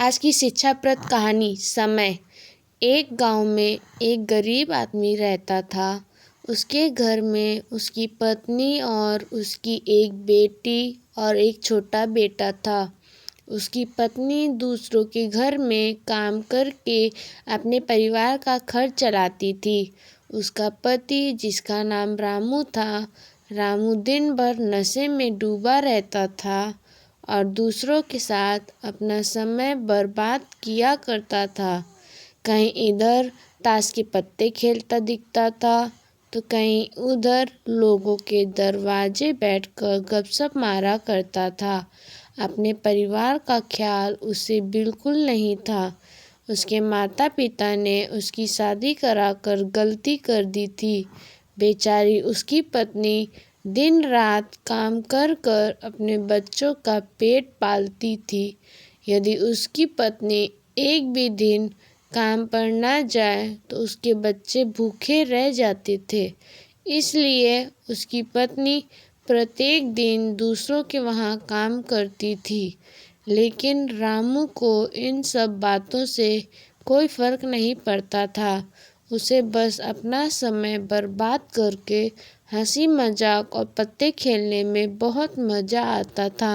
आज की शिक्षाप्रद कहानी समय। एक गांव में एक गरीब आदमी रहता था। उसके घर में उसकी पत्नी और उसकी एक बेटी और एक छोटा बेटा था। उसकी पत्नी दूसरों के घर में काम करके अपने परिवार का खर्च चलाती थी। उसका पति, जिसका नाम रामू था, रामू दिन भर नशे में डूबा रहता था और दूसरों के साथ अपना समय बर्बाद किया करता था। कहीं इधर ताश के पत्ते खेलता दिखता था तो कहीं उधर लोगों के दरवाजे बैठकर गपशप मारा करता था। अपने परिवार का ख्याल उसे बिल्कुल नहीं था। उसके माता पिता ने उसकी शादी कराकर गलती कर दी थी। बेचारी उसकी पत्नी दिन रात काम कर कर अपने बच्चों का पेट पालती थी। यदि उसकी पत्नी एक भी दिन काम पर न जाए तो उसके बच्चे भूखे रह जाते थे। इसलिए उसकी पत्नी प्रत्येक दिन दूसरों के वहाँ काम करती थी। लेकिन रामू को इन सब बातों से कोई फर्क नहीं पड़ता था। उसे बस अपना समय बर्बाद करके हंसी मजाक और पत्ते खेलने में बहुत मज़ा आता था।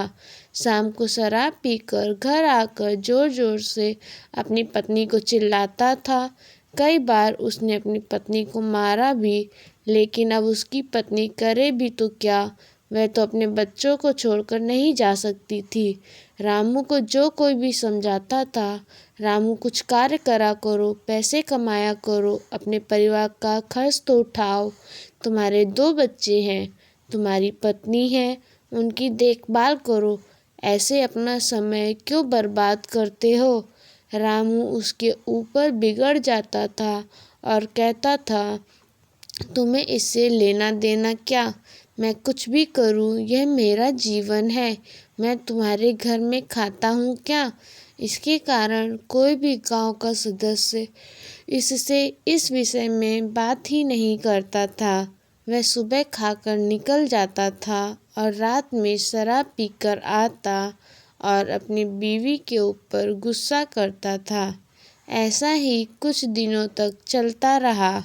शाम को शराब पीकर घर आकर ज़ोर ज़ोर से अपनी पत्नी को चिल्लाता था। कई बार उसने अपनी पत्नी को मारा भी, लेकिन अब उसकी पत्नी करे भी तो क्या, वह तो अपने बच्चों को छोड़कर नहीं जा सकती थी। रामू को जो कोई भी समझाता था, रामू कुछ कार्य करा करो, पैसे कमाया करो, अपने परिवार का खर्च तो उठाओ, तुम्हारे 2 बच्चे हैं, तुम्हारी पत्नी है, उनकी देखभाल करो, ऐसे अपना समय क्यों बर्बाद करते हो। रामू उसके ऊपर बिगड़ जाता था और कहता था, तुम्हें इससे लेना देना क्या, मैं कुछ भी करूं, यह मेरा जीवन है, मैं तुम्हारे घर में खाता हूँ क्या। इसके कारण कोई भी गांव का सदस्य इससे इस विषय में बात ही नहीं करता था। वह सुबह खाकर निकल जाता था और रात में शराब पीकर आता और अपनी बीवी के ऊपर गुस्सा करता था। ऐसा ही कुछ दिनों तक चलता रहा।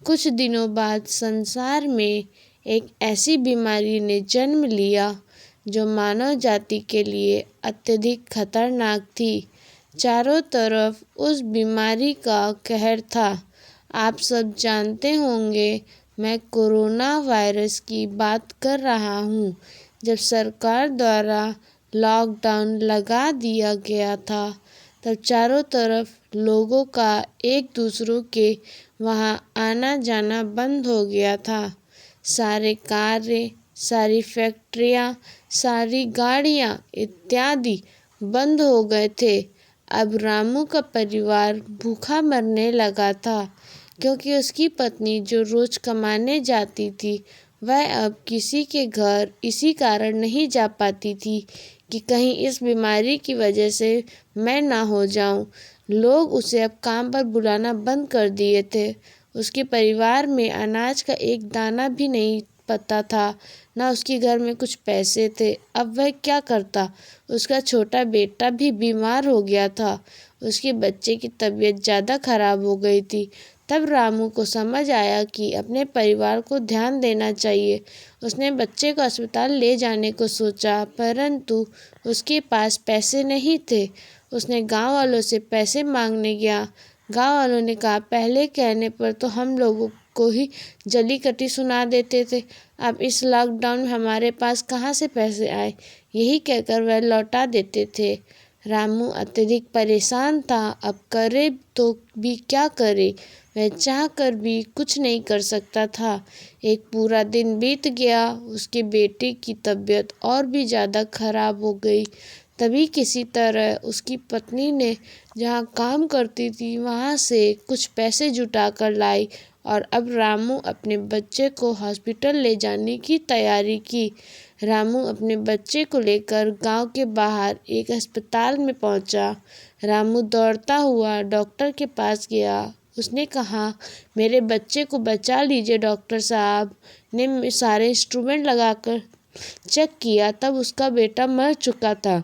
कुछ दिनों बाद संसार में एक ऐसी बीमारी ने जन्म लिया जो मानव जाति के लिए अत्यधिक खतरनाक थी। चारों तरफ उस बीमारी का कहर था। आप सब जानते होंगे, मैं कोरोना वायरस की बात कर रहा हूँ। जब सरकार द्वारा लॉकडाउन लगा दिया गया था, तब चारों तरफ लोगों का एक दूसरों के वहाँ आना जाना बंद हो गया था। सारे कार्य, सारी फैक्ट्रियाँ, सारी गाड़ियाँ इत्यादि बंद हो गए थे। अब रामू का परिवार भूखा मरने लगा था, क्योंकि उसकी पत्नी जो रोज कमाने जाती थी, वह अब किसी के घर इसी कारण नहीं जा पाती थी कि कहीं इस बीमारी की वजह से मैं ना हो जाऊं। लोग उसे अब काम पर बुलाना बंद कर दिए थे। उसके परिवार में अनाज का एक दाना भी नहीं पता था, ना उसके घर में कुछ पैसे थे। अब वह क्या करता। उसका छोटा बेटा भी बीमार हो गया था। उसके बच्चे की तबीयत ज़्यादा खराब हो गई थी। तब रामू को समझ आया कि अपने परिवार को ध्यान देना चाहिए। उसने बच्चे को अस्पताल ले जाने को सोचा, परंतु उसके पास पैसे नहीं थे। उसने गांव वालों से पैसे मांगने गया। गांव वालों ने कहा, पहले कहने पर तो हम लोगों को ही जली कटी सुना देते थे, अब इस लॉकडाउन में हमारे पास कहाँ से पैसे आए, यही कहकर वह लौटा देते थे। रामू अत्यधिक परेशान था। अब करे तो भी क्या करे, वह चाह कर भी कुछ नहीं कर सकता था। एक पूरा दिन बीत गया। उसके बेटे की तबीयत और भी ज़्यादा खराब हो गई। तभी किसी तरह उसकी पत्नी ने जहाँ काम करती थी वहाँ से कुछ पैसे जुटा कर लाई और अब रामू अपने बच्चे को हॉस्पिटल ले जाने की तैयारी की। रामू अपने बच्चे को लेकर गांव के बाहर एक अस्पताल में पहुंचा। रामू दौड़ता हुआ डॉक्टर के पास गया। उसने कहा, मेरे बच्चे को बचा लीजिए डॉक्टर साहब। ने सारे इंस्ट्रूमेंट लगाकर चेक किया, तब उसका बेटा मर चुका था।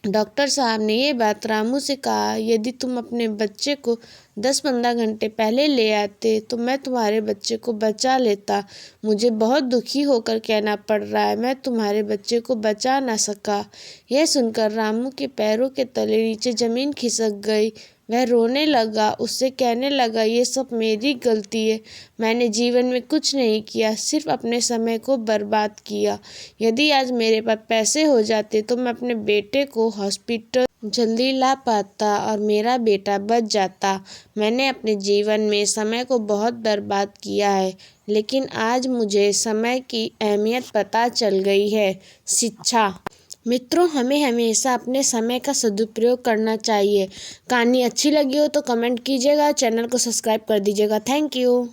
डॉक्टर साहब ने ये बात रामू से कहा, यदि तुम अपने बच्चे को 10-15 घंटे पहले ले आते तो मैं तुम्हारे बच्चे को बचा लेता। मुझे बहुत दुखी होकर कहना पड़ रहा है, मैं तुम्हारे बच्चे को बचा ना सका। यह सुनकर रामू के पैरों के तले नीचे ज़मीन खिसक गई। वह रोने लगा, उससे कहने लगा, ये सब मेरी गलती है। मैंने जीवन में कुछ नहीं किया, सिर्फ अपने समय को बर्बाद किया। यदि आज मेरे पास पैसे हो जाते तो मैं अपने बेटे को हॉस्पिटल जल्दी ला पाता और मेरा बेटा बच जाता। मैंने अपने जीवन में समय को बहुत बर्बाद किया है, लेकिन आज मुझे समय की अहमियत पता चल गई है। शिक्षा। मित्रों, हमें हमेशा अपने समय का सदुपयोग करना चाहिए। कहानी अच्छी लगी हो तो कमेंट कीजिएगा, चैनल को सब्सक्राइब कर दीजिएगा। Thank you.